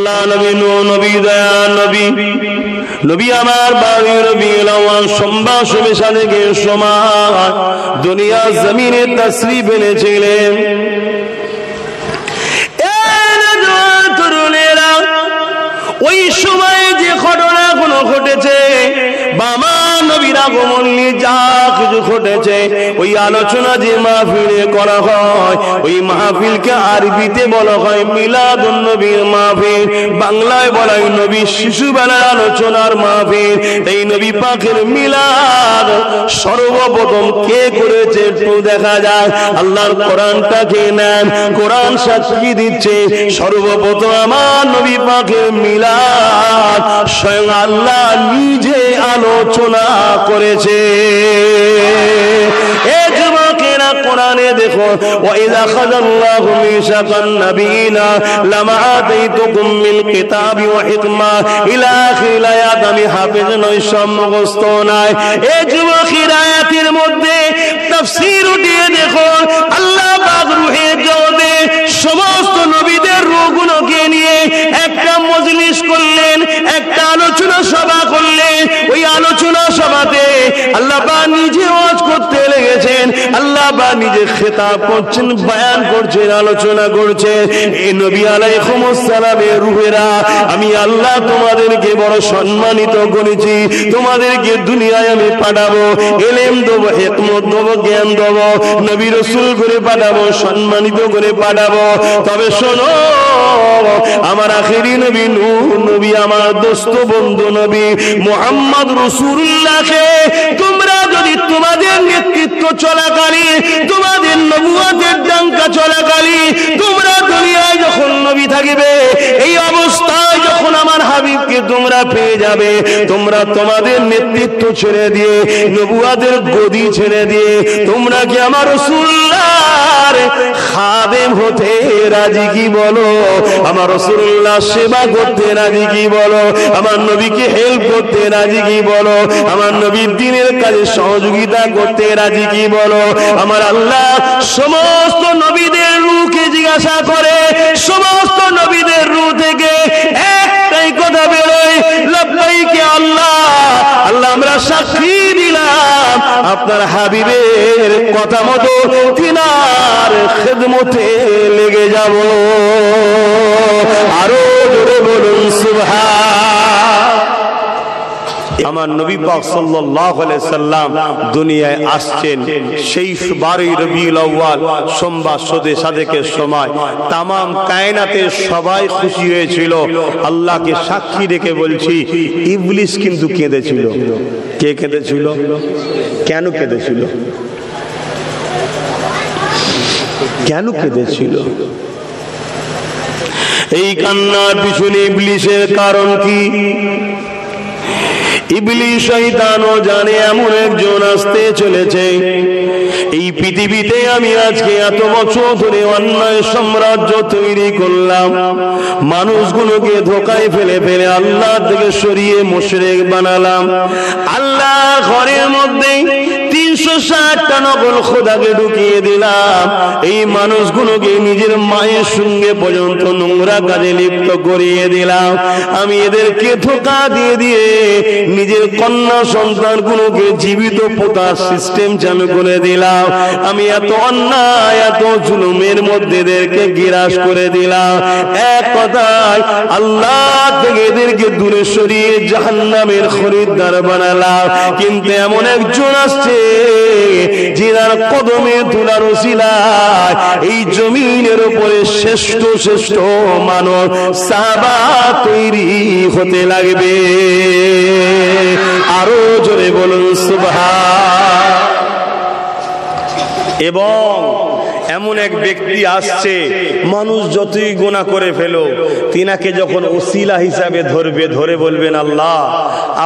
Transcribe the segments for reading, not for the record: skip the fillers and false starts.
আল্লাহ নবী নূহ নবী দয়া নবী নবী আমার বাড়ি রবিউল আউয়াল সোমবার শুভে সাদেকের সময় দুনিয়া জমিনে তাশরীফ এনেছিলেন। ওই সময় যে ঘটনাগুলো ঘটেছে বাবা নবীর আগমন নিয়ে যা কিছু ঘটেছে ওই আলোচনা যে মাহফিলে করা হয় ওই মাহফিলকে আরবিতে বলা হয় মিলাদুন নবীর মাহফিল, বাংলায় বলা হয় নবী শিশুবেলার আলোচনার মাহফিল। এই নবী পাকের মিলাদ সর্বপ্রথম কে করেছে একটু দেখা যায়। আল্লাহর কোরআনটাকে নেন, কোরআন সাক্ষী দিচ্ছে সর্বপ্রথম আমার নবী পাকের মিলাদ স্বয়ং আল্লাহ নিজে আলোচনা করেছে। এ যুবকেরা কোরআনে দেখো ওয়াইযা খাযাল্লাহু মিসাকান নাবিয়িনা লামা আতাইতুকুম মিন কিতাবি ওয়া হিকমা ইলা আখিল আয়াত। আমি হাফেজ নই, সব মুখস্থ নাই। এ যুবকেরা আয়াতের মধ্যে তাফসীর উঠিয়ে দেখো আল্লাহ পাক রূহে জওদে সমস্ত নবীদের রূহগুলোকে নিয়ে একটা মজলিস করলেন, একটা আলোচনা সভা করলেন। ওই আলোচনা সভাতে আল্লাহ পাক নিজে ওয়াজ করতে লেগেছেন, আল্লাহ পাক নিজে খেতাব করছেন, বয়ান করছেন, আলোচনা করছেন। এই নবী আলাইহিস সালামের রূহেরা, আমি আল্লাহ তোমাদেরকে বড় সম্মানিত করেছি, তোমাদেরকে দুনিয়ায় আমি পাঠাবো, ইলম দেবো, হিকমত দেবো, জ্ঞান দেবো, নবী রাসূল করে পাঠাবো, সম্মানিত করে পাঠাবো। তবে শোনো, আমার আখেরি নবী নূহ নবী, আমার দোস্ত বন্ধু নবী মুহাম্মদ রাসূলুল্লাহকে তোমরা যদি তোমাদের নেতৃত্ব চলাকালীন, তোমাদের নবুয়তের ডাঙ্কা চলাকালীন, তোমরা দুনিয়ায় যখন নবী থাকবে, এই অবস্থায় যখন আমার হাবিবকে তোমরা পেয়ে যাবে, তোমরা তোমাদের নেতৃত্ব ছেড়ে দিয়ে, নবুয়তের গদি ছেড়ে দিয়ে তোমরা কি আমার রাসূলুল্লাহর খাদেম হতে রাজি কি বলো? আমার রাসূলুল্লাহ সেবা করতে রাজি কি বলো? আমার নবীকে হেল্প করতে রাজি কি বলো? আমার নবীর দ্বীনের কাজে সহযোগিতা করতে রাজি কি বলো? আমার আল্লাহ সমস্ত নবীদের রূহকে জিজ্ঞাসা করে, সমস্ত নবীদের রূহ থেকে একটাই কথা বেরোয়, লাব্বাইক আল্লাহ। আল্লাহ আমরা সাক্ষী দিলাম আপনার হাবিবের কথা মতো তিনার খেদমতে লেগে যাব। আরো জোরে বলুন সুবহান। আমার নবী পাক সাল্লাল্লাহু আলাইহি সাল্লাম দুনিয়ায় আসছেন সেই 12 রবিউল আউয়াল সোমবার শোদে সাদেকের সময়। তামাম কায়নাতের সবাই খুশি হয়েছিল। আল্লাহকে সাক্ষী রেখে বলছি, ইবলিস কিন্তু কেঁদেছিল। কে কেঁদেছিল? কেন কেঁদেছিল? কেন কেঁদেছিল? এই কান্নার পিছনে ইবলিসের কারণ কি? ইবলিস শয়তানও জানে এমন একজন আসতে চলেছে এই পৃথিবীতে। আমি আজকে এত বছর ধরে অন্যায় সাম্রাজ্য তৈরি করলাম, মানুষগুলোকে ধোকায় ফেলে ফেলে আল্লাহ থেকে সরিয়ে মুশরিক বানালাম। আল্লাহ ঘরের মধ্যে 360টা নকল খোদাকে ঢুকিয়ে দিলাম। এই মানুষগুলোকে নিজের মায়ের সঙ্গে পর্যন্ত নোংরা কাজে লিপ্ত করিয়ে দিলাম। আমি এদেরকে ধোকা দিয়ে দিয়ে নিজের কন্যা সন্তানগুলোকে জীবিত পোতার সিস্টেম চালু করে দিলাম। আমি এত অন্যায়, এত জুলুমের মধ্যে এদেরকে গিরাস করে দিলাম। এক কথায় আল্লাহ থেকে এদেরকে দূরে সরিয়ে জাহান্নামের খরিদ্দার বানালাম। কিন্তু এমন একজন আসছে যার কদমে ধুলার ওসিলায় এই জমিনের উপরে শ্রেষ্ঠ শ্রেষ্ঠ মানব সাহাবা তৈরি হতে লাগবে। আরো জোরে বলুন সুবহান। এবং এমন এক ব্যক্তি আসছে, মানুষ যতই গুনাহ করে ফেলো, তিনাকে যখন ওসিলা হিসাবে ধরবে, ধরে বলবেন আল্লাহ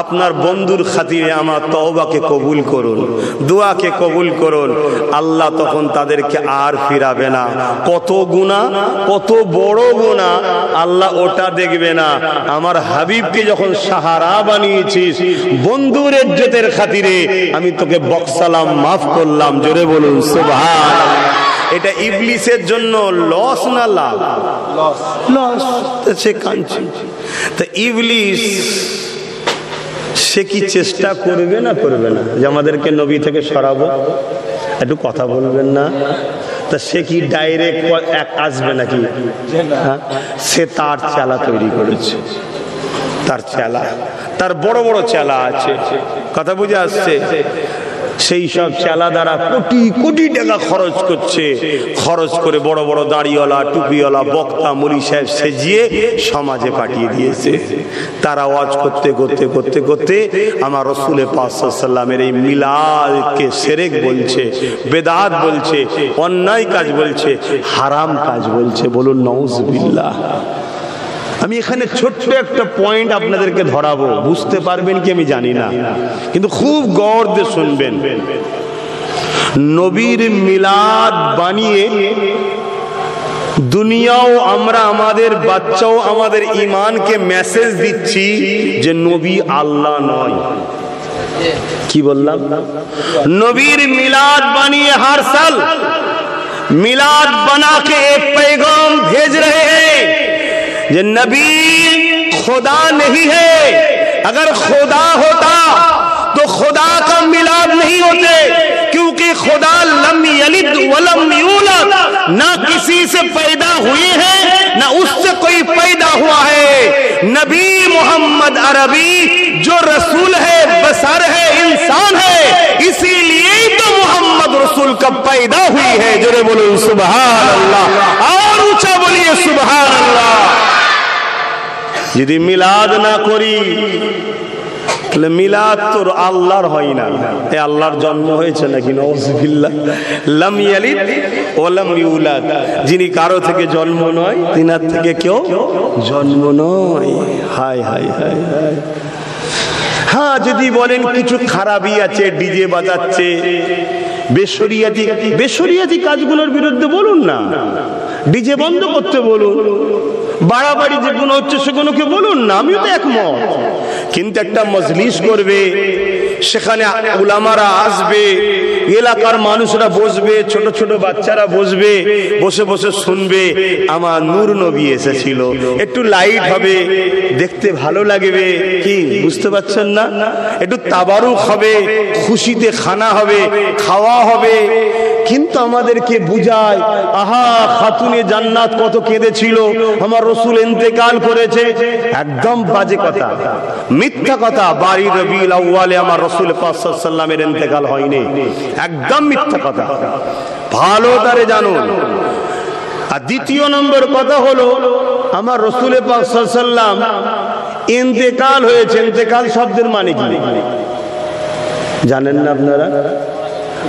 আপনার বন্ধুর খাতিরে আমার তওবাকে কবুল করুন, দোয়াকে কবুল করুন। আল্লাহ তখন তাদেরকে আর ফিরাবে না। কত গুনাহ, কত বড় গুনাহ, আল্লাহ ওটা দেখবে না। আমার হাবিবকে যখন সাহারা বানিয়েছিস, বন্ধুর ইজ্জতের খাতিরে আমি তোকে বকসালাম, মাফ করলাম। জোরে বলুন সুবহান। এটা ইবলিসের জন্য লস না লাভ? লস। সে কাঁদছে। তা ইবলিস সে কি চেষ্টা করবে না করবে না যে আমাদেরকে নবী থেকে সরাবো? একটু কথা বলবেন না? তা সে কি ডাইরেক্ট আসবে নাকি? সে তার চেলা তৈরি করেছে, তার চেলা, তার বড় বড় চেলা আছে। কথা বুঝে আসছে? সেই সব চেলা দ্বারা কোটি কোটি টাকা খরচ করছে, খরচ করে বড় বড় দাড়িওয়ালা টুপিওয়ালা বক্তা মুলি সাহেব সেজিয়ে সমাজে পাঠিয়ে দিয়েছে। তারা ওয়াজ করতে করতে করতে করতে আমার রসুল পাক সাল্লাল্লাহু আলাইহি ওয়াসাল্লামের এই মিলাদকে শিরক বলছে, বেদাত বলছে, অন্যায় কাজ বলছে, হারাম কাজ বলছে। বলুন নাউজুবিল্লাহ। আমি এখানে ছোট্ট একটা পয়েন্ট আপনাদেরকে ধরাবো, বুঝতে পারবেন কি আমি জানি না, কিন্তু খুব গৌর দিয়ে শুনবেন। নবীর মিলাদ বানিয়ে দুনিয়াও আমরা, আমাদের বাচ্চাও আমাদের ঈমানকে মেসেজ দিচ্ছি যে নবী আল্লাহ নয়। কি বললাম? নবীর मिलाद बनिए हर साल मिलाद बना के एक पैगाम भेज रहे हैं कि नबी खुदा नहीं है। अगर खुदा होता तो खुदा का मिलाद नहीं होते, क्योंकि खुदा लम यलिद वलम यूलद, ना किसी से पैदा हुए हैं ना उससे कोई पैदा हुआ है। नबी मोहम्मद अरबी जो रसूल है, बशर है, इंसान है, इसीलिए तो मोहम्मद रसूल कब पैदा हुई है। जोरे बोलो सुभान अल्लाह, और ऊंचा बोलिए सुभान अल्लाह। यदि मिलाद ना करी তাহলে মিলাদ তোর আল্লাহর হয় না। এই আল্লাহর জন্ম হয়েছে নাকি? নাউজুবিল্লাহ। লাম ইয়ালিদ ওয়া লাম ইউলাদ, যিনি কারো থেকে জন্ম নয়, তিনার থেকে কেউ জন্ম নয়। হায় হায় হায় হায়। হ্যাঁ, যদি বলেন কিছু খারাপই আছে, ডিজে বাজাচ্ছে, বেশরিয়াতি কাজগুলোর বিরুদ্ধে বলুন না, ডিজে বন্ধ করতে বলুন, বাড়াবাড়ি যেগুলো হচ্ছে সেগুলোকে বলুন না, আমিও তো একমত। কিন্তু একটা মজলিস করবে, সেখানে উলামারা আসবে, এলাকার মানুষরা বসবে, ছোট ছোট বাচ্চারা বসবে, বসে বসে শুনবে আমার নূর নবী এসেছিল, একটু লাইট হবে, দেখতে ভালো লাগবে। কি বুঝতে পারছেন না? একটু তাবারুক হবে, খুশিতে খানা হবে, খাওয়া হবে। কিন্তু আমাদেরকে বুঝায়, আহা খাতুনে জান্নাত কত কেঁদেছিল, আমার রসুল ইন্তেকাল করেছে। একদম বাজে কথা, মিথ্যা কথা। বাড়ি রবিউল আউয়ালে আমার রসুল পাক সাল্লাল্লাহু আলাইহি ওয়াসাল্লামের ইন্তেকাল হয়নি, একদম মিথ্যা কথা, ভালো করে জানুন। আর দ্বিতীয় নম্বর কথা হলো, আমার রসুল পাক সাল্লাল্লাহু আলাইহি ওয়াসাল্লাম ইন্তেকাল হয়েছে। ইন্তেকাল শব্দের মানে কি জানেন না আপনারা?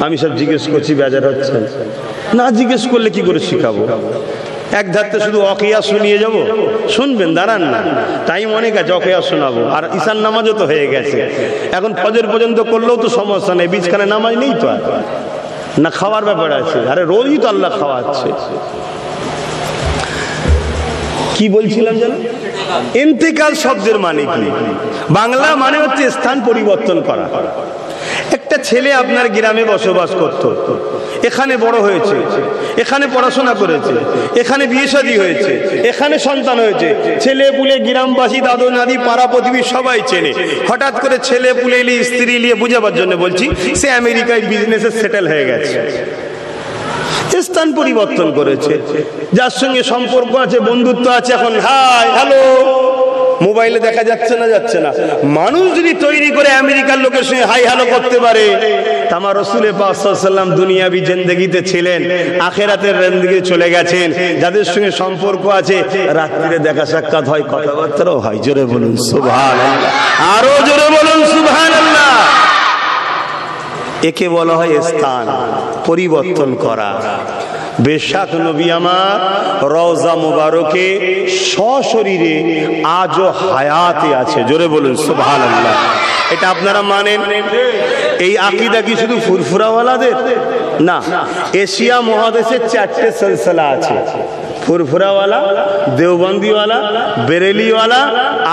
আমি সব জিজ্ঞেস করছি, বেজার হচ্ছেন না? জিজ্ঞেস করলে কি করে শিখাবো? এক ধারতে শুধু অকিয়া শুনিয়ে যাব? শুনবেন, দাঁড়ান না, টাইম অনেক আছে, অকিয়া শোনাবো। আর ঈশান নামাজও তো হয়ে গেছে, এখন ফজর পর্যন্ত করলেও তো সমস্যা নেই, বীজখানে নামাজ নেই তো, আর না খাওয়ার ব্যাপার আছে। আরে রোজই তো আল্লাহ খাওয়াচ্ছে। কি বলছিলাম জানো? ইন্তেকাল শব্দের মানে কি? বাংলা মানে হচ্ছে স্থান পরিবর্তন করা। একটা ছেলে আপনার গ্রামে বসবাস করত, এখানে বড় হয়েছে, এখানে পড়াশোনা করেছে, এখানে বিয়ে শাদী হয়েছে, এখানে সন্তান হয়েছে, ছেলে পুলে গ্রামবাসী, দাদু নাদি, পাড়া প্রতিবেশী সবাই চেনে। হঠাৎ করে ছেলে পুলে নিয়ে, স্ত্রী নিয়ে, বুঝাবার জন্য বলছি, সে আমেরিকায় বিজনেসে সেটেল হয়ে গেছে, স্থান পরিবর্তন করেছে। যার সঙ্গে সম্পর্ক আছে, বন্ধুত্ব আছে, এখন হাই হ্যালো মোবাইলে দেখা যাচ্ছে না? যাচ্ছে না। মানুষ যদি তৈরি করে আমেরিকার লোকের সঙ্গে হাই হ্যালো করতে পারে, আমার রাসূল পাক সাল্লাল্লাহু আলাইহি ওয়াসাল্লাম দুনিয়াবি জিন্দেগিতে ছিলেন, আখিরাতের জিন্দেগিতে চলে গেছেন, যাদের সঙ্গে সম্পর্ক আছে, রাত্রিরে দেখা সাক্ষাৎ হয়, কথাবার্তাও হয়। জোরে বলুন সুবহানাল্লাহ, আরো জোরে বলুন সুবহানাল্লাহ। একে বলা হয় স্থান পরিবর্তন করা। বেশাক নবী আমার রওজা মুবারকে সশরীরে আজও হায়াতে আছে। জোরে বলুন সুবহানাল্লাহ। এটা আপনারা মানেন? এই আকীদা কি শুধু ফুরফুরাওয়ালাদের না? এশিয়া মহাদেশে 4টে সিলসিলা আছে। ফুরফুরাওয়ালা, দেওবন্দিওয়ালা, বেরেলিওয়ালা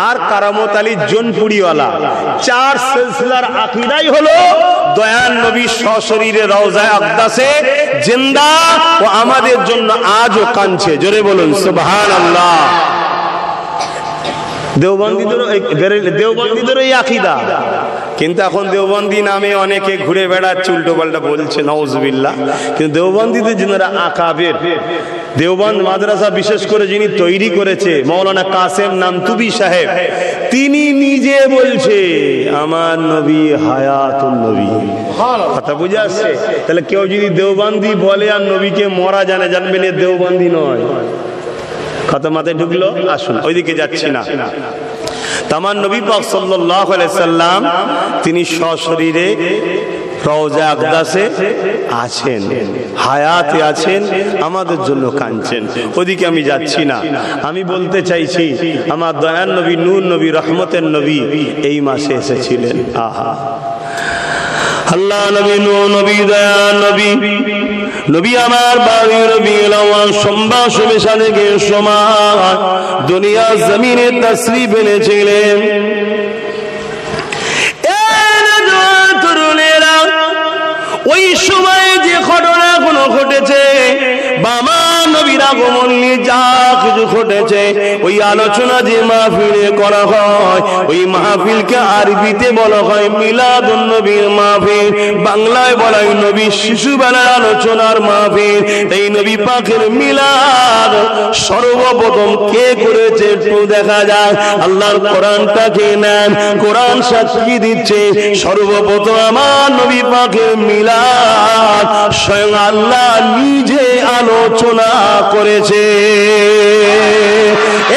আর কারামত আলী জোনপুরিওয়ালা, 4 সিলসিলার আকীদাই হলো দয়াল নবী সশরীরে রওজায়ে আকদাসে জিন্দা ও আমাদের জন্য আজও কাঁদছে। জোরে বলুন সুবহানাল্লাহ। দেওবন্দীদেরও এই আকীদা, কিন্তু এখন দেওবন্দি নামে অনেকে ঘুরে বেড়াচ্ছে, উল্টো পাল্টা বলছে, নাউজুবিল্লাহ। কিন্তু দেওবন্দীদের যারা আকাবের, দেওবন্দ মাদ্রাসা বিশেষ করে যিনি তৈরি করেছে মৌলানা কাসেম নামতুবি সাহেব, তিনি নিজে বলছে আমার নবী হায়াতুন নবী। কথা বুঝে আসছে? তাহলে কেউ যদি দেওবন্দি বলে আর নবীকে মরা জানে, জানবেন এ দেওবন্দি নয়। কথা মাথায় ঢুকলো? আসুন, ওইদিকে যাচ্ছি না। তামান নবী পাক সাল্লাল্লাহু আলাইহি সাল্লাম তিনি সশরীরে রওজা আকদাসে আছেন, হায়াতে আছেন, আমাদের জন্য কাঁদছেন। ওদিকে আমি যাচ্ছি না। আমি বলতে চাইছি আমার দয়ার নবী, নূর নবী, রহমতের নবী এই মাসে এসেছিলেন। আহা, আল্লাহ নবী, নূর নবী, দয়ার নবী, নবী আমার বাড়ি রবিউল আউয়াল সোমবার শুভেচ্ছা থেকে সময় দুনিয়া জমিনে তাশরীফ এনেছিলেন। ওই সময় যে ঘটনাগুলো ঘটেছে, বাবা নবীর আগমন নিয়ে যা কিছু ঘটেছে, ওই আলোচনা যে মাহফিলে করা হয়, ওই মাহফিলকে আরবিতে বলা হয় মিলাদুন নবীর মাহফিল, বাংলায় বলা হয় নবী শিশুবেলার আলোচনার মাহফিল। এই নবী পাকের মিলাদ সর্বপ্রথম কে করেছে একটু দেখা যায়। আল্লাহর কোরআনটাকে নেন, কোরআন সাক্ষী দিচ্ছে সর্বপ্রথম আমার নবী পাকের মিলাদ স্বয়ং আল্লাহ নিজে আলোচনা করেছে।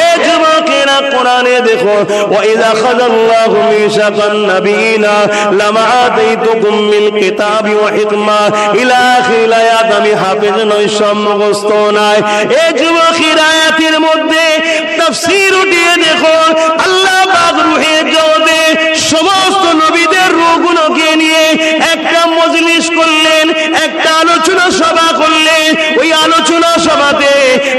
এ যুবকেরা কোরআনে দেখো, ওয়াইযা খাযাল্লাহু মিসাকান নাবিয়িনা লামা আতাইতুকুম মিল কিতাবি ওয়া হিকমা ইলা আখিরিল আয়াত। আমি হাফেজ নই, সব মুখস্থ নাই। এ যুবকেরা আয়াতের মধ্যে তাফসীর উঠিয়ে দেখো, আল্লাহ পাক রূহে জগতে সমস্ত নবীদের রূহগুলোকে নিয়ে একটা মজলিস করলেন, একটা আলোচনা সভা করলেন। ওই আলোচনা সভাতে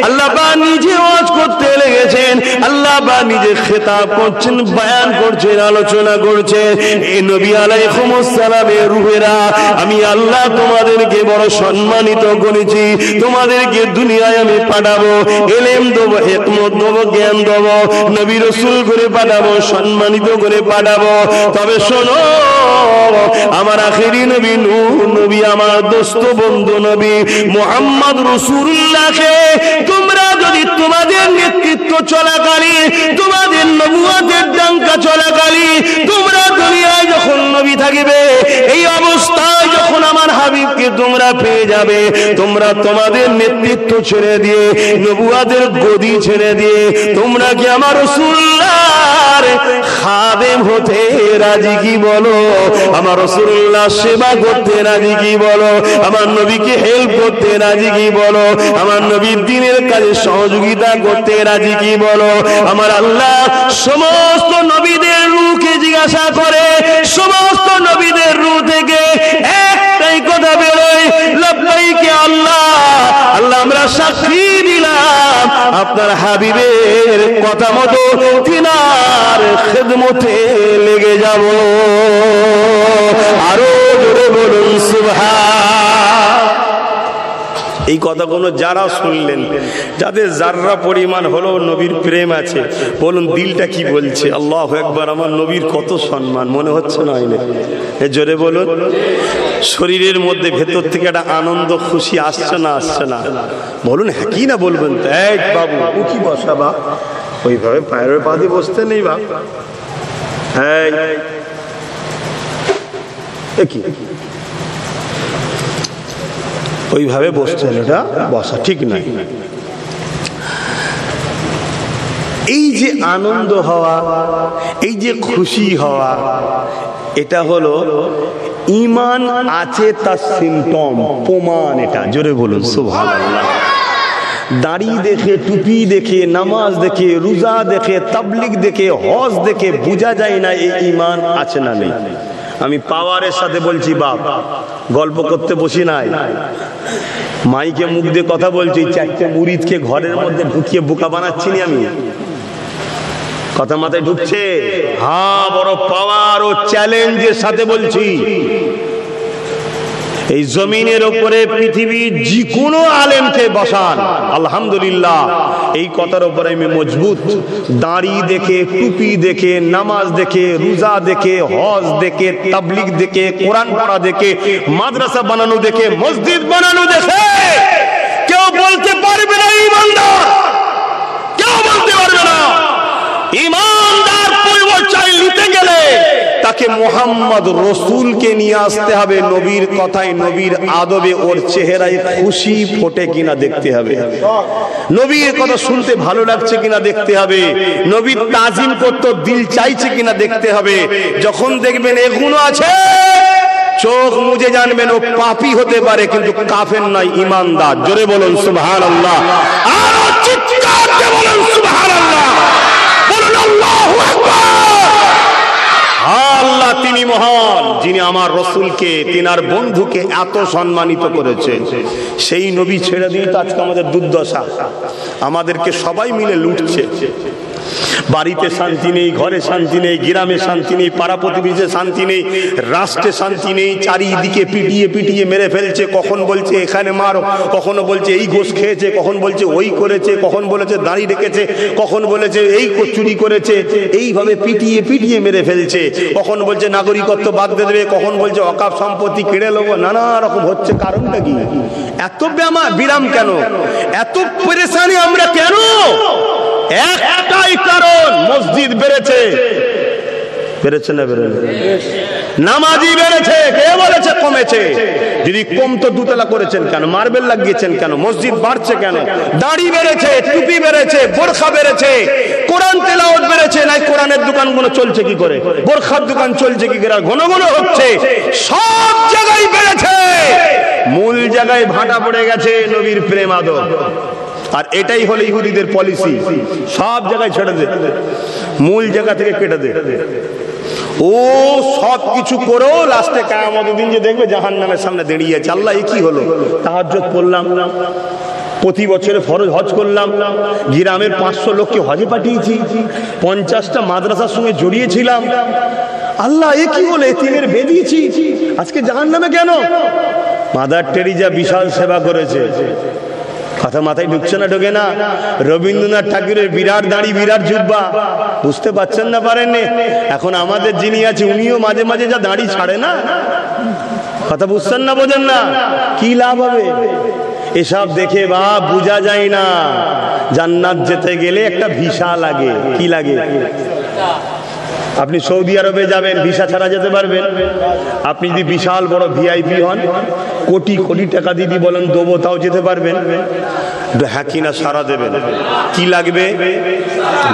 আল্লাহ পাক নিজে ওয়াজ করতে লেগেছেন, আল্লাহ পাক নিজে খেতাব করছেন, বয়ান করছেন, আলোচনা করছেন। এই নবী আলাইহিস সালামের রূহেরা, আমি আল্লাহ তোমাদেরকে বড় সম্মানিত করেছি, তোমাদেরকে দুনিয়ায় আমি পাঠাবো, ইলম দেবো, হিকমত দেবো, জ্ঞান দেবো, নবী রাসূল করে পাঠাবো, সম্মানিত করে পাঠাবো। তবে শোনো, আমার আখেরি নবী নূহ নবী, আমার দোস্ত বন্ধু নবী মুহাম্মদ রাসূলুল্লাহকে তোমরা যদি তোমাদের নেতৃত্ব চলাকালীন, তোমাদের নবুয়তের ডাঙ্কা চলাকালীন, তোমরা দুনিয়ায় যখন নবী থাকবে, এই অবস্থায় যখন আমার হাবিবকে তোমরা পেয়ে যাবে, তোমরা তোমাদের নেতৃত্ব ছেড়ে দিয়ে, নবুয়তের গদি ছেড়ে দিয়ে, তোমরা কি আমার রাসূলুল্লাহর খাদেম হতে রাজি কি বলো? আমার রাসূলুল্লাহ সেবা করতে রাজি কি বলো? আমার নবীকে হেল্প করতে রাজি কি বলো? আমার নবীর দ্বীনের কাজে সহযোগিতা করতে রাজি কি বলো? আমার আল্লাহ সমস্ত নবীদের রূহকে জিজ্ঞাসা করে, সমস্ত নবীদের রূহ থেকে একটাই কথা বেরোয়, লাব্বাইক আল্লাহ। আল্লাহ আমরা সাক্ষী দিলাম আপনার হাবিবের কথা মতো তিনার খেদমতে লেগে যাব। আরো জোরে বলুন সুবহান। এই কথাগুলো যারা শুনলেন, যাদের যাররা পরিমাণ হলো নবীর প্রেম আছে, বলুন দিলটা কি বলছে? আল্লাহু আকবার। আমার নবীর কত সম্মান, মনে হচ্ছে না? জোরে বলুন। শরীরের মধ্যে ভেতর থেকে একটা আনন্দ খুশি আসছে না? আসছে না? বলুন হ্যাঁ কি না বলবেন? এক বাবু উঠি বসা বা ওইভাবে পায়ের পা দিয়ে বসতে নেই বা, হ্যাঁ কি ওইভাবে বসছেন, এটা বসা ঠিক নাই। এই যে আনন্দ হওয়া, এই যে খুশি হওয়া, এটা হলো ঈমান আছে তার সিম্পটম, প্রমাণ। এটা জোরে বলুন সুবহানাল্লাহ। দাড়ি দেখে, টুপি দেখে, নামাজ দেখে, রোজা দেখে, তাবলীগ দেখে, হজ দেখে বোঝা যায় না এই ঈমান আছে না নেই। আমি পাওয়ারের সাথে বলছি বাপ, গল্প করতে বসি নাই। মাইকে মুখ দিয়ে কথা বলছি, চারটে মুরিদকে ঘরের মধ্যে ঢুকিয়ে বোকা বানাচ্ছি না আমি? কথা মাথায় ঢুকছে? হ্যাঁ, বড় পাওয়ার ও চ্যালেঞ্জের সাথে বলছি। এই জমিনের উপরে পৃথিবীর যে কোনো আলেমকে বসান, আলহামদুলিল্লাহ এই কথার উপরে আমি মজবুত। দাড়ি দেখে, টুপি দেখে, নামাজ দেখে, রোজা দেখে, হজ দেখে, তাবলিগ দেখে, কোরআন পড়া দেখে, মাদ্রাসা বানানো দেখে, মসজিদ বানানো দেখে কেউ বলতে পারবে না ঈমানদার। কেউ বলতে পারবে না ঈমানদার। পরিচয় নিতে গেলে তাকে মোহাম্মদ রসুলকে নিয়ে আসতে হবে। নবীর কথায়, নবীর আদবে ওর চেহারায় খুশি ফোটে কিনা দেখতে হবে। নবীর কথা শুনতে ভালো লাগছে কিনা দেখতে হবে। নবীর তাজিম করতে দিল চাইছে কিনা দেখতে হবে। যখন দেখবেন এগুলো আছে, চোখ মুজে জানবেন ও পাপী হতে পারে কিন্তু কাফের নয়, ঈমানদার। জোরে বলুন সুবহানাল্লাহ। আর চিৎকার দিয়ে বলুন সুবহানাল্লাহ। বলুন আল্লাহু আকবার। আল্লাহ তিনি মহান, যিনি আমার রসুলকে, তিনার বন্ধুকে এত সম্মানিত করেছে। সেই নবী ছেড়ে দিয়ে তো আজকে আমাদের দুর্দশা। আমাদেরকে সবাই মিলে লুটছে। বাড়িতে শান্তি নেই, ঘরে শান্তি নেই, গ্রামে শান্তি নেই, পাড়া প্রতিবেশীতে শান্তি নেই, রাষ্ট্রে শান্তি নেই। চারিদিকে পিটিয়ে পিটিয়ে মেরে ফেলছে। কখন বলছে এখানে মারো, কখনো বলছে এই ঘোষ খেয়েছে, কখন বলছে ওই করেছে, কখন বলেছে দাড়ি রেখেছে, কখন বলেছে এই চুরি করেছে। এইভাবে পিটিয়ে পিটিয়ে মেরে ফেলছে। কখন বলছে নাগরিকত্ব বাদ দিয়ে দেবে, কখন বলছে অকাপ সম্পত্তি কেড়ে নেবো। নানা রকম হচ্ছে। কারণটা কি? এত বিরাম কেন? এত পেরেশানি আমরা কেন? একটাই কারণ, মসজিদ বেড়েছে। বেড়েছে না বেড়েছে? নামাজি বেড়েছে। কে বলেছে কমেছে? যদি কমতো দুতলা করেছেন কেন? মার্বেল লাগিয়েছেন কেন? মসজিদ বাড়ছে কেন? দাড়ি বেড়েছে, টুপি বেড়েছে, বোরখা বেড়েছে, কোরআন তেলাওয়াত বেড়েছে। নাই কোরআনের দোকানগুলো চলছে কি করে? বোরখার দোকান চলছে কি করে? ঘন ঘন হচ্ছে। সব জায়গায় বেড়েছে, মূল জায়গায় ভাটা পড়ে গেছে নবীর প্রেম আদব। আর এটাই হলো ইহুদিদের পলিসি। সব জায়গায় ছেড়ে দে, মূল জায়গা থেকে কেটে দে। ও সব কিছু করেও লাস্টে কিয়ামতের দিন যে দেখবে জাহান্নামের সামনে দাঁড়িয়ে আছে। আল্লাহ এ কি হলো? তাহাজ্জুদ পড়লাম, প্রতি বছরে ফরজ হজ করলাম, গ্রামের 500 লোককে হজে পাঠিয়েছি, 50টা মাদ্রাসার সঙ্গে জড়িয়েছিলাম। আল্লাহ এ কি হলো? এতিমের বেদিয়েছি, আজকে জাহান্নামে কেন? মাদার টেরিজা বিশাল সেবা করেছে। কথা মাথায় ঢুকছে না? ঢোকে না? রবীন্দ্রনাথ ঠাকুরের বিরাট দাড়ি, বিরাট জুব্বা। বুঝতে পারছেন না? পারেননি? এখন আমাদের যিনি আছে উনিও মাঝে মাঝে যা দাড়ি ছাড়ে না। কথা বুঝছেন না? বোঝেন না? কি লাভ হবে এসব দেখে? বা বোঝা যায় না। জান্নাত যেতে গেলে একটা ভিসা লাগে। কি লাগে? আপনি সৌদি আরবে যাবেন, ভিসা ছাড়া যেতে পারবেন? আপনি যদি বিশাল বড় ভিআইপি হন, কোটি কোটি টাকা দিদি বলেন দেবো, তাও যেতে পারবেন? হ্যাঁ কিনা সারা দেবেন? কি লাগবে?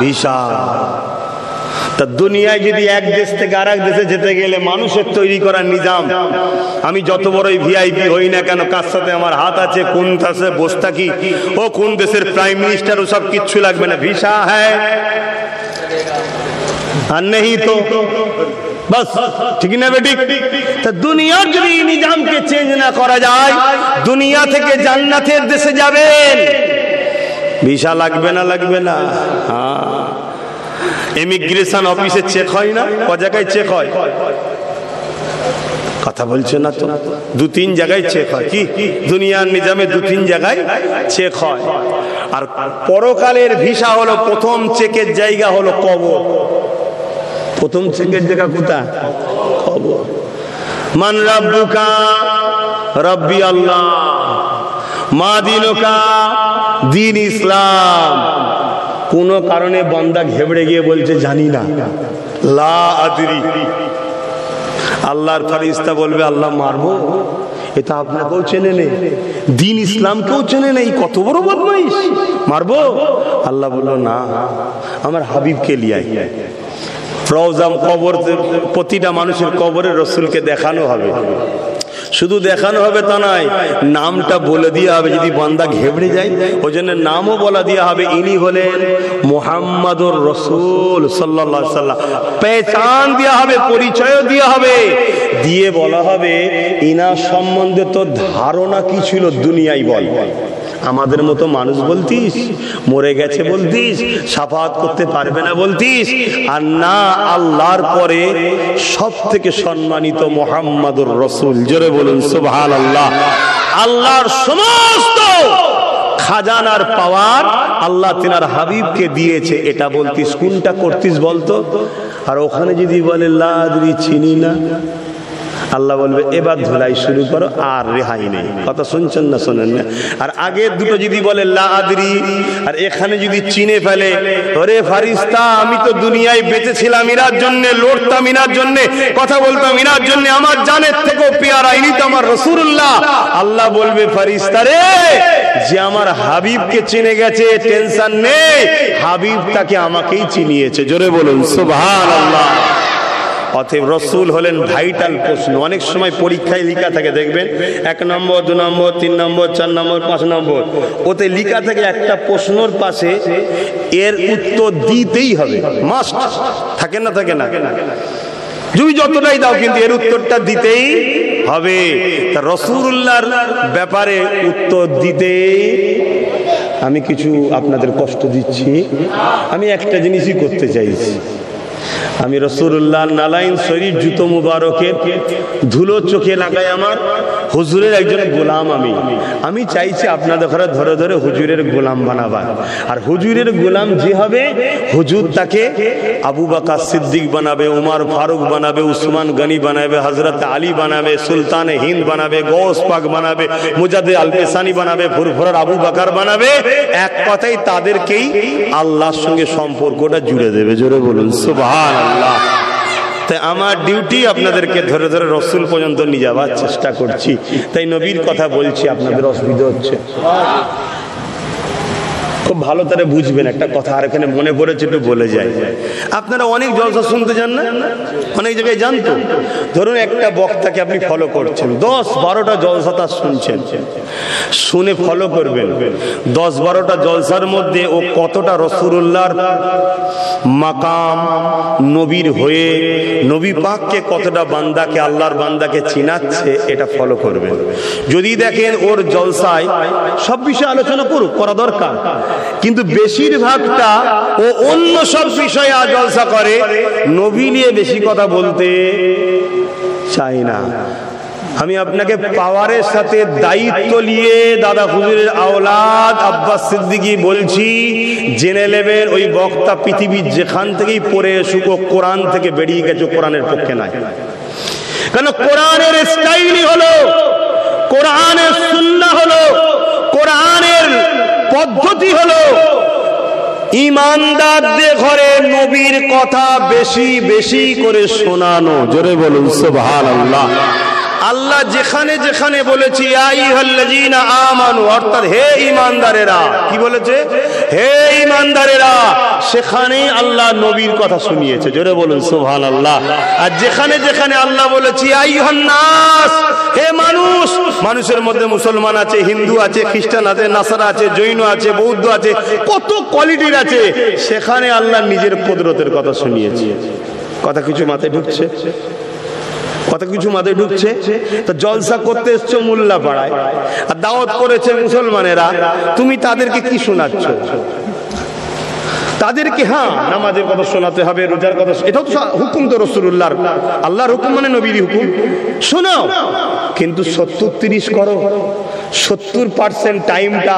ভিসা। তা দুনিয়ায় যদি এক দেশ থেকে আর এক দেশে যেতে গেলে মানুষের তৈরি করা নিজাম। আমি যত বড়ই ভিআইপি হই না কেন, কার সাথে আমার হাত আছে, কোন দেশে বসে থাকি, ও কোন দেশের প্রাইম মিনিস্টার, ও সব কিচ্ছু লাগবে না। ভিসা হ্যাঁ আর নেই তো বাস। ঠিক না বেঠিক? তা দুনিয়ার যদি নিজামকে চেঞ্জ না করা যায়, দুনিয়া থেকে জান্নাতের দেশে যাবেন, ভিসা লাগবে না? লাগবে না? হ্যাঁ। ইমিগ্রেশন অফিসে চেক হয় না? ক জায়গায় চেক হয়? কথা বলছে না তো? 2-3 জায়গায় চেক হয়। কি দুনিয়ার নিজামে 2-3 জায়গায় চেক হয়। আর পরকালের ভিসা হলো, প্রথম চেকের জায়গা হলো কবর। প্রথম চেকের জায়গা কোথায়? কবর। মান রাব্বুকা? রব্বি আল্লাহ। মা দিনুকা? দিন ইসলাম। কোন কারণে বান্দা ঘেবড়ে গিয়ে বলছে জানি না, লা আদরি। আল্লাহর ফেরেশতা বলবে আল্লাহ মারবো? এটা আপনাকেও চেনে নেই, দিন ইসলামকেও চেনে নেই, কত বড় বদমাইশ, মারবো? আল্লাহ বললো না, আমার হাবিবকে লিয়াই। রওজা কবর, প্রতিটা মানুষের কবরে রসুলকে দেখানো হবে। শুধু দেখানো হবে তা নয়, নামটা বলে দেওয়া হবে যদি বান্দা ঘেবড়ে যায়। ওই জন্য নামও বলা দেওয়া হবে, ইনি হলেন মুহাম্মাদুর রাসূল সাল্লাল্লাহু আলাইহি ওয়াসাল্লাম। পেহচান দেওয়া হবে, পরিচয় দেওয়া হবে, দিয়ে বলা হবে ইনার সম্বন্ধে তো ধারণা কি ছিল দুনিয়ায় বল। আমাদের মতো মানুষ বলতিস, মরে গেছে বলতিস, শাফাত করতে পারবে না বলতিস, আর না আল্লাহর পরে সব থেকে সম্মানিত মুহাম্মাদুর রাসূল। জোরে বলুন সুবহানাল্লাহ। আল্লাহর সমস্ত খাজানার পাওয়ার আল্লাহ তিনার হাবিবকে দিয়েছে, এটা বলতিস, কোনটা করতিস বলতো? আর ওখানে যদি বলে লা আদরি, চিনি না, আল্লাহ বলবে এবার ধুলাই শুরু করো, আর রেহাই নেই। কথা শুনছেন না শোনেন না? আর আগের দুটো যদি বলে লা আদরি, আর এখানে যদি চিনে ফেলে, ওরে ফারিস্তা আমি তো দুনিয়ায় বেঁচেছিলাম ইনার জন্য, লড়তাম ইনার জন্য, কথা বলতাম ইনার জন্য, আমার জানের থেকেও পেয়ারা ইনি তো আমার রাসূলুল্লাহ। আল্লাহ বলবে ফারিস্তা রে, যে আমার হাবিবকে চিনে গেছে টেনশন নেই, হাবিব তাকে আমাকেই চিনিয়েছে। জোরে বলুন সুবহানাল্লাহ। অতএব রসুল হলেন ভাইটাল প্রশ্ন। অনেক সময় পরীক্ষায় লেখা থাকে, দেখবেন 1 নম্বর 2 নম্বর 3 নম্বর 4 নম্বর 5 নম্বর, ওতে লেখা থাকে একটা প্রশ্নর পাশে এর উত্তর দিতেই হবে, মাস্ট। থাকে না? থাকে না? তুমি যতটাই দাও কিন্তু এর উত্তরটা দিতেই হবে। তা রাসূলুল্লাহর ব্যাপারে উত্তর দিতে আমি কিছু আপনাদের কষ্ট দিচ্ছি। আমি একটা জিনিসই করতে চাইছি, আমি রাসূলুল্লাহ নালাইন শরীফ জুতো মুবারকের ধুলো চোখে লাগাই আমার হুজুরের একজন গোলাম। আমি চাইছি আপনাদের ঘরে ধরে ধরে হুজুরের গোলাম বানাবা। আর হুজুরের গোলাম যে হবে, হুজুর তাকে আবু বকর সিদ্দিক বানাবে, উমর ফারুক বানাবে, উসমান গনি বানাবে, হযরত আলী বানাবে, সুলতানে হিন্দ বানাবে, গৌস পাক বানাবে, মুজাদ্দিদ আল পেসানি বানাবে, ফুরফুরার আবু বকর বানাবে। এক কথাই তাদেরকেই আল্লাহর সঙ্গে সম্পর্কটা জুড়ে দেবে। জোরে বলুন সুবহানাল্লাহ। তাই আমার ডিউটি আপনাদেরকে ধরে ধরে রসুল পর্যন্ত নিয়ে যাওয়ার চেষ্টা করছি। তাই নবীর কথা বলছি, আপনাদের অসুবিধা হচ্ছে? খুব ভালো তারা বুঝবেন একটা কথা, আর এখানে মনে পড়েছে একটু বলে যায়। আপনারা অনেক জলসা শুনতে যান না, অনেক জায়গায় জানতো। ধরুন একটা বক্তাকে আপনি ফলো করছেন, 10-12টা জলসা তার শুনছেন, শুনে ফলো করবেন। 10-12টা জলসার মধ্যে ও কতটা রাসূলুল্লাহর মাকাম নবীর হয়ে নবী পাককে কতটা বান্দাকে, আল্লাহর বান্দাকে চিনাচ্ছে, এটা ফলো করবেন। যদি দেখেন ওর জলসায় সব বিষয়ে আলোচনা করুক, করা দরকার, কিন্তু বেশিরভাগটা ও অন্য সব বিষয়ে জলসা করে, নবী নিয়ে বেশি কথা বলতে চাই না। আমি আপনাকে পাওয়ারের সাথে দায়িত্ব নিয়ে দাদা হুজুরের আওলাদ আব্বাস সিদ্দিকী বলছি, জেনে নেবেন ওই বক্তা পৃথিবীর যেখান থেকেই পড়ে এসুক, কোরআন থেকে বেরিয়ে গেছে, কোরআনের পক্ষে নাই। কেন? কোরআনের স্টাইলই হলো, কোরআনের সুন্নাহ হলো, কোরআনের পদ্ধতি হলো ইমানদারদের ঘরে নবীর কথা বেশি বেশি করে শোনানো। জোরে বলুন সুবহানাল্লাহ। আল্লাহ যেখানে যেখানে বলেছি আইয়ুহাল্লাযীনা আমানু, অর্থাৎ হে ঈমানদারেরা, কি বলেছে? হে ঈমানদারেরা, সেখানে আল্লাহ নবীর কথা শুনিয়েছে। জোরে বলুন সুবহানাল্লাহ। আর যেখানে যেখানে আল্লাহ বলেছি আইয়ুহান নাস, হে মানুষ, মানুষের মধ্যে মুসলমান আছে, হিন্দু আছে, খ্রিস্টান আছে, নাসারা আছে, জৈন আছে, বৌদ্ধ আছে, কত কোয়ালিটির আছে, সেখানে আল্লাহ নিজের কুদরতের কথা শুনিয়েছে। কথা কিছু মাথায় ঢুকছে? কথা কিছু মাথায় ঢুকছে? তো জলসা করতে এসছো মোল্লা পাড়ায়, আর দাওয়াত করেছে মুসলমানেরা, তুমি তাদেরকে কি শোনাচ্ছ? তাদেরকে হ্যাঁ নামাজের কথা শোনাতে হবে, রোজার কথা, এটাও তো হুকুম তো রাসূলুল্লাহর, আল্লাহর হুকুম মানে নবীর হুকুম, শোনাও। কিন্তু 70-30 করো, 70% টাইমটা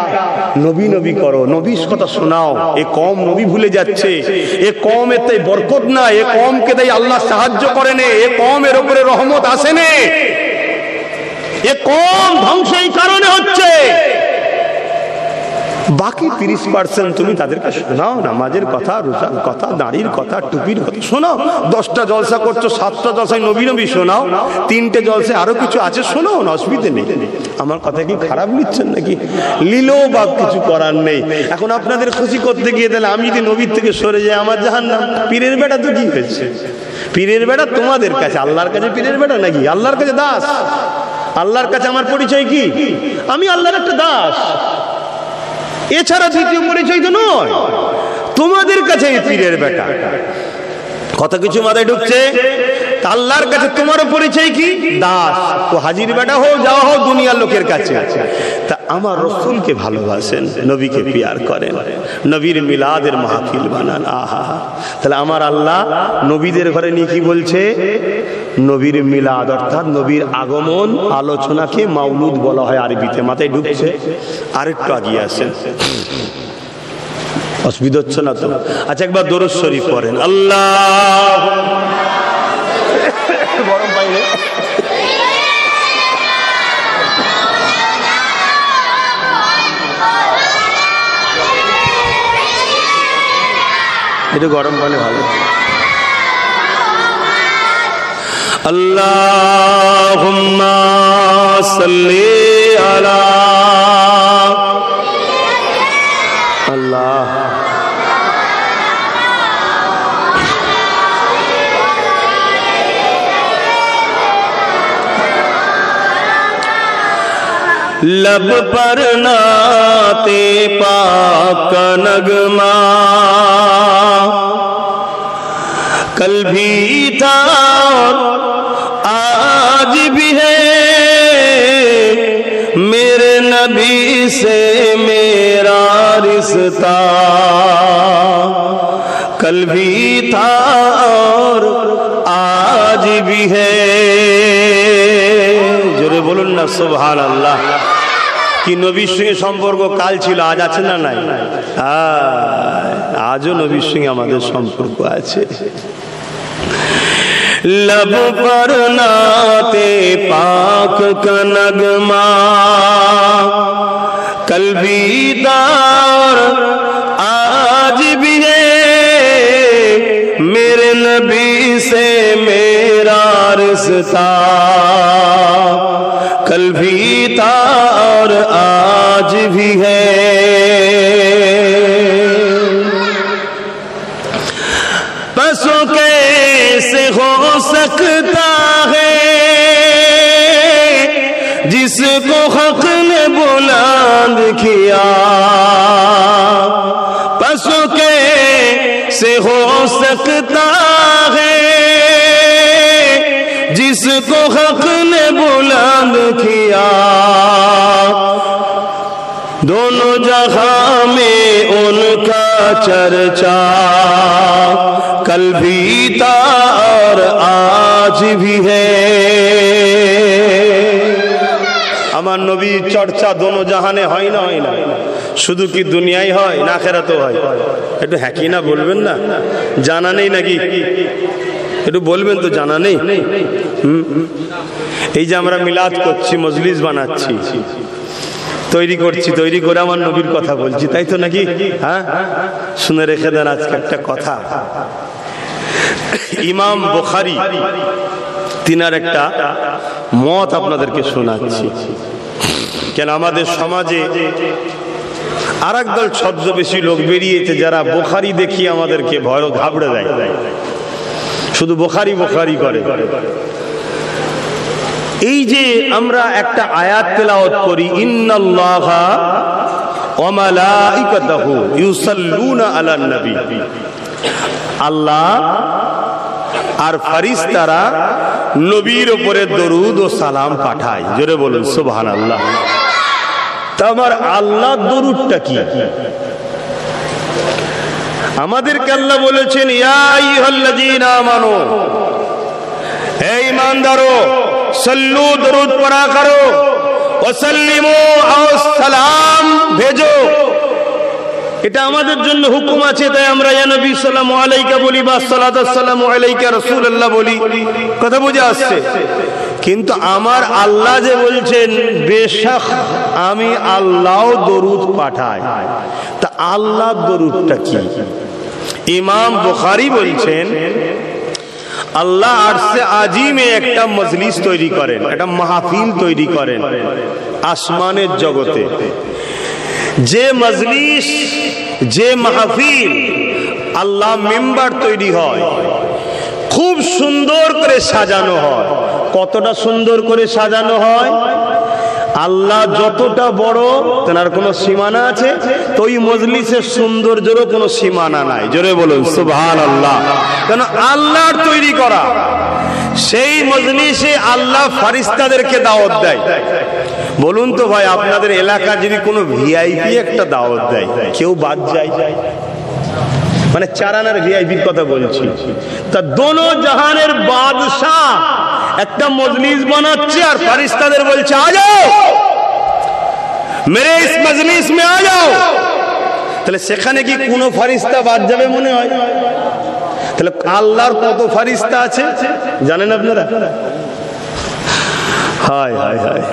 নবী নবী করো, নবীর কথা শোনাও। এ কম নবী ভুলে যাচ্ছে, এ কম এতে বরকত না, এ কমকে তাই আল্লাহ সাহায্য করে নে, এ কম এর উপরে রহমত আসে নে, এ কম ধ্বংস এই কারণে হচ্ছে। বাকি 30% তুমি তাদেরকে শোনাও, নামাজের কথা, রোজার কথা, দাড়ির কথা, টুপির কথা শোনাও। 10টা জলসা করছো, 7টা জলসায় নবী নবী শোনাও, 3টে জলসায় আরো কিছু আছে শোনাও, না অসুবিধে নেই। আমার কথা কি খারাপ নিচ্ছেন নাকি? লিলেও বা কিছু করার নেই। এখন আপনাদের খুশি করতে গিয়ে তাহলে আমি যদি নবীর থেকে সরে যাই, আমার জাহান্নাম। পীরের বেটা তো কি হয়েছে? পীরের বেটা তোমাদের কাছে, আল্লাহর কাছে পীরের বেটা নাকি? আল্লাহর কাছে দাস। আল্লাহর কাছে আমার পরিচয় কি? আমি আল্লাহর একটা দাস, এছাড়া দ্বিতীয় পরিচয় তো নয়। তোমাদের কাছে এই পীরের বেটা, কত কিছু মাথায় ঢুকছে। আল্লাহর কাছে তোমার পরিচয় কি? দাস। তো হাজির বেটা হও, যাওয়া হও দুনিয়ার লোকের কাছে। তা আমার রাসূলকে ভালোবাসেন, নবীকে পিয়ার করেন, নবীর মিলাদের মাহফিল বানান। আহা, তাহলে আমার আল্লাহ নবীদের ঘরে নিয়ে কি বলছে? নবীর মিলাদ অর্থাৎ নবীর আগমন আলোচনাকে মাউলুদ বলা হয় আরবিতে। মাথায় ঢুকছে? আরেকটু আগিয়ে আসেন, অসুবিধা হচ্ছে না তো? আচ্ছা, একবার দরুদ শরীফ পড়েন। আল্লাহ গরম পাইলে একটু গরম পানি ভালো। আল্লাহুম্মা সাল্লি আলা আল্লাহ। लब पर नाते पाक का नगमा कल भी था आज भी है, मेरे नबी से मेरा रिश्ता कल भी था और आज भी है। জোরে বলুন না সুবহানাল্লাহ। কি নবীর সঙ্গে সম্পর্ক কাল ছিল, আজ আছে না নাই? আজও নবীর সঙ্গে আমাদের সম্পর্ক আছে। लब पर नाते पाक का नगमा कल भी दार आज भी है, मेरे नबी से मेरा रिश्ता कल भी था और आज भी है। बसों कैसे हो सकता है जिसको हक ने बुलंद किया, बसों कैसे हो सकता है जिसको हक ने बुलंद किया, दोनों जहां में उनका चर्चा कल भी था और आज भी है। আমার নবীর চর্চা দোনো জাহানে হয় না? হয় না? শুধু কি দুনিয়ায় হয় না আখিরাতেও হয়? একটু হ্যাঁ কি না বলবেন না? জানা নেই নাকি? একটু বলবেন তো, জানা নেই? এই যে আমরা মিলাদ করছি, মজলিস বানাচ্ছি, তৈরি করছি, তৈরি করে আমার নবীর কথা বলছি, তাই তো নাকি? হ্যাঁ, শুনে রেখে দেন আজকে একটা কথা। ইমাম বুখারী তিনার একটা মত আপনাদেরকে শোনাচ্ছি। কেন আমাদের সমাজে আর একদল ছদ্মবেশী লোক বেরিয়েছে যারা বুখারী দেখিয়ে আমাদেরকে ভয় ঘাবড়ে দেয়, শুধু বুখারী বুখারী করে। এই যে আমরা একটা আয়াত তেলাওয়াত করি, ইন্নাল্লাহা ওয়া মালাইকাতাহু ইউসাল্লুনা আলান নবী, আল্লাহ আর ফেরেশতারা নবীর উপরে দরুদ ও সালাম পাঠায়। জোরে বলুন সুবহানাল্লাহ। তা আমার আল্লাহর দরুদটা কি? আমাদেরকে আল্লাহ বলেছেন, ইয়া আইয়ুহাল্লাযীনা আমানু, হে ঈমানদারো, সল্লু দরুদ পড়া করো, ওয়া সাল্লিমু আস সালাম ভেজো। এটা আমাদের জন্য হুকুম আছে, তাই আমরা ইয়া নবী সাল্লাল্লাহু আলাইকা বলি বা সালাতু সালামু আলাইকা রাসূলুল্লাহ বলি। কথা বুঝে আসছে? কিন্তু আমার আল্লাহ যে বলছেন বেশক আমি আল্লাহ দরুদ পাঠাই, তা আল্লাহর দরুদটা কি? ইমাম বুখারী বলছেন আল্লাহ আরশে আজিমে একটা মজলিস তৈরি করেন, একটা মাহফিল তৈরি করেন আসমানের জগতে। যে মজলিস, যে মাহফিল, আল্লাহ মিম্বার তৈরি হয়, খুব সুন্দর করে সাজানো হয়। কতটা সুন্দর করে সাজানো হয়? আল্লাহ যতটা বড় তেনার কোনো সীমানা আছে, তো ওই মজলিসের সৌন্দর্যেরও কোনো সীমানা নাই। জোরে বলুন সুবহানাল্লাহ। কেন? আল্লাহর তৈরি করা। সেই মজলিসে আল্লাহ ফারিস্তাদেরকে দাওয়াত দেয়। বলুন তো ভাই, আপনাদের এলাকা যদি কোনো ভিআইপি একটা দাওয়াত দেয়, কেউ বাদ যায়? মানে চারানার ভিআইপির কথা বলছি। তা দোনো জাহানের বাদশাহ একটা মজলিস বানাচ্ছে আর ফারিস্তাদের বলছে আ যাও মেরে ইস মজলিস মে আ যাও। তাহলে সেখানে কি কোনো ফারিস্তা বাদ যাবে মনে হয়? তাহলে আল্লাহর কত ফারিস্তা আছে জানেন আপনারা? হায় হায় হায়।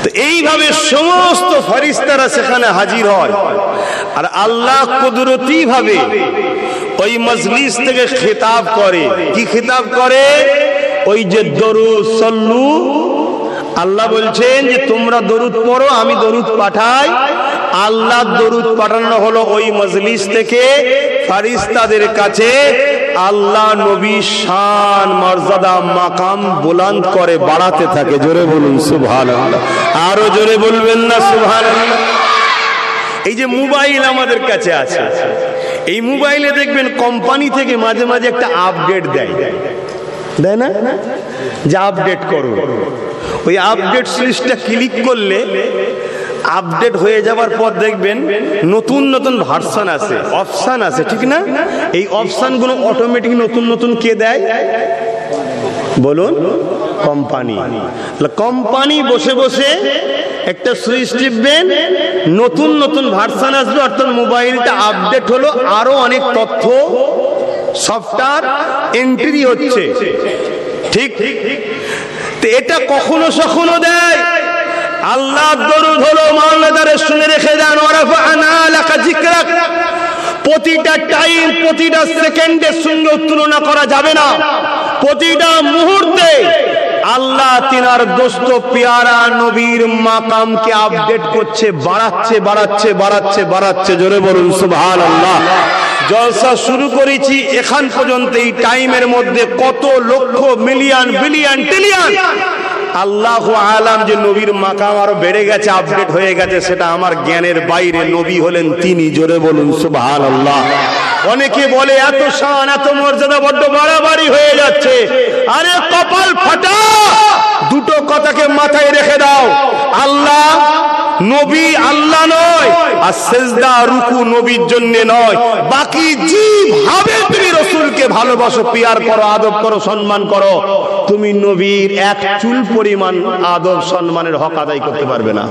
তো এইভাবে সমস্ত ফারিস্তারা সেখানে হাজির হয় আর আল্লাহ কুদরতি ভাবে ওই মজলিস থেকে খিতাব করে। কি খিতাব করে? ওই যে দরুদ সাল্লু, আল্লাহ বলছেন যে তোমরা দরুদ পড়ো, আমি দরুদ পাঠাই। আল্লাহ দরুদ পাঠানো হলো ওই মজলিস থেকে ফারিস্তাদের কাছে। আল্লাহ নবী শান মর্যাদা মাকাম বুলন্দ করে বাড়াতে থাকে। জোরে বলুন সুবহানাল্লাহ। আরো জোরে বলবেন না সুবহানাল্লাহ? এই যে মোবাইল আমাদের কাছে আছে, এই মোবাইলে দেখবেন কোম্পানি থেকে মাঝে মাঝে একটা আপডেট দেয়, দেয় না? যে আপডেট করো। ওই আপডেট সুইচটা ক্লিক করলে আপডেট হয়ে যাওয়ার পর দেখবেন নতুন নতুন ভার্সন আছে, অপশন আছে, ঠিক না? এই অপশনগুলো অটোমেটিক নতুন নতুন কে দেয়? বলুন, কোম্পানি। কোম্পানি বসে বসে একটা সুইচ টিপবেন, নতুন নতুন ভার্সন আসবে, অর্থাৎ মোবাইলটা আপডেট হলো, আরো অনেক তথ্য সফটওয়্যার এন্ট্রি হচ্ছে, ঠিক? তো এটা কখনো সখনো দেয়। আল্লাহ দরুদ হলো মাওলাদারে শুনে রেখে দেন, ওয়ারাফা'না লাকা যিকরাক। প্রতিটা টাইম, প্রতিটা সেকেন্ডের সঙ্গে তুলনা করা যাবে না। প্রতিটা মুহূর্তে আল্লাহ তিনার দোস্ত পেয়ারা নবীর মাকামকে আপডেট করছে, বাড়াচ্ছে বাড়াচ্ছে বাড়াচ্ছে বাড়াচ্ছে। জোরে বলুন সুবহানাল্লাহ। জলসা শুরু করেছি এখান পর্যন্ত, এই টাইমের মধ্যে কত লক্ষ মিলিয়ন বিলিয়ন ট্রিলিয়ন আল্লাহু আলাম যে নবীর মাকাম আরো বেড়ে গেছে, আপডেট হয়ে গেছে, সেটা আমার জ্ঞানের বাইরে। নবী হলেন তিনি। জোরে বলুন সুবহানাল্লাহ। অনেকে বলে এত শান এত মর্যাদা বড্ড বাড়াবাড়ি হয়ে যাচ্ছে। আরে কপাল ফাটা, দুটো কথাকে মাথায় রেখে দাও। আল্লাহ নবী আল্লাহ নয়, আর সেজদা রুকু নবীর জন্য নয়। বাকি যেভাবে তুমি রাসূলকে ভালোবাসো, পিয়ার করো, আদব করো, সম্মান করো, তুমি নবীর এক চুল পরিমাণ আদব সম্মানের হক আদায় করতে পারবে না।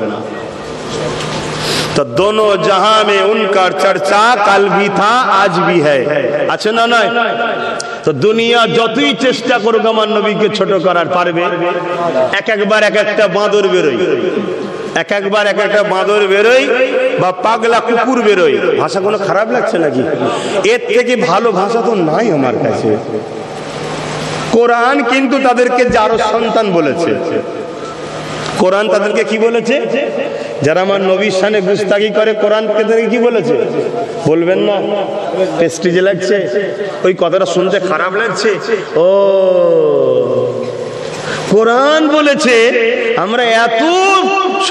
तो दोनों जहां में उनका चर्चा कल भी था आज भी है। अच्छा ना ना? तो दुनिया যতই চেষ্টা করুক আমার নবীকে ছোট করার পারবে? এক একবার এক একটা বাঁদর বেরোয়, এক একবার এক একটা বাঁদর বেরোয় বা পাগলা কুকুর বেরোয়। ভাষা কোনো খারাপ লাগছে নাকি? এর থেকে ভালো ভাষা তো নাই আমার কাছে। কোরআন কিন্তু তাদেরকে যারো সন্তান বলেছে। কোরআন তাদেরকে কি বলেছে? যারা আমার নবীর শানে গুস্তাখি করে, কোরআন তাদেরকে কি বলেছে? বলবেন না? প্রেস্টিজে লাগছে? ওই কথাটা শুনতে খারাপ লাগছে? ও, কোরআন বলেছে আমরা এত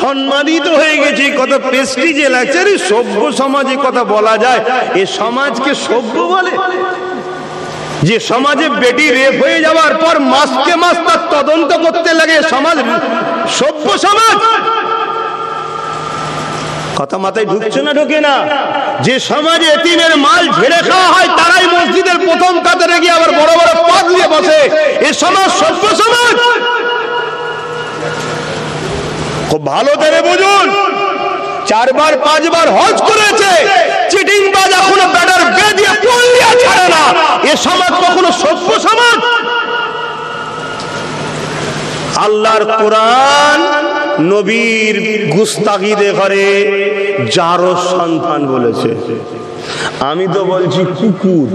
সম্মানিত হয়ে গেছি, কত প্রেস্টিজে লাগছে। আরে সভ্য সমাজে কথা বলা যায়? এ সমাজকে সভ্য বলে? যে সমাজে বেটি রেপ হয়ে যাওয়ার পর মাসকে মাস তার তদন্ত করতে লাগে, সমাজ সভ্য সমাজ? কথা মাথায় ঢুকছে না? ঢোকে না? যে সমাজে এতিমের মাল ঝেড়ে খাওয়া হয়, তারাই মসজিদের প্রথম কাতারে গিয়ে আবার বড় বড় পদ নিয়ে বসে। এ সমাজ সভ্য সমাজ? খুব ভালো করে বুঝুন। 4 বার 5 বার হজ করেছে, চিটিং বাজ এখনো ব্যাটার বেদিয়ে পল্লিয়া ছাড়ে না। এ সমাজ কখনো সভ্য সমাজ? আল্লাহর কোরআন নবীর গুস্তাগিদে করে যারো সন্তান বলেছে। আমি তো বলছি কুকুর।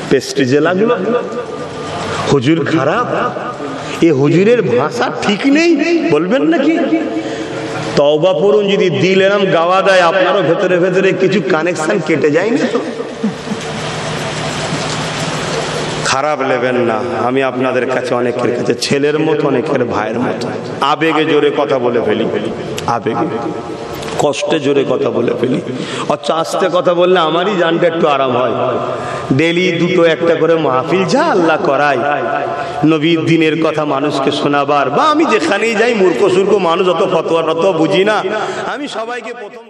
প্রেস্টিজে লাগলো? হুজুর খারাপ? এ হুজুরের ভাষা ঠিক নেই বলবেন নাকি? তওবা পড়ুন। যদি দিল এরম গাওয়া দেয়, আপনারও ভেতরে ভেতরে কিছু কানেকশন কেটে যায় না? খারাপ নেবেন না, আমি আপনাদের কাছে অনেকের কাছে ছেলের মতো, অনেকের ভাইয়ের মতো। আবেগে জোরে কথা বলে ফেলি, আবেগে কষ্টে জোরে কথা বলে ফেলি। আচ্ছা, আস্তে কথা বললে আমারই জানটা একটু আরাম হয়। ডেলি দুটো একটা করে মাহফিল যা আল্লাহ করাই, নবীর দিনের কথা মানুষকে শোনাবার, বা আমি যেখানেই যাই মূর্খ সুর্খ মানুষ, অত ফতোয়া টতোয়া বুঝি না, আমি সবাইকে প্রথম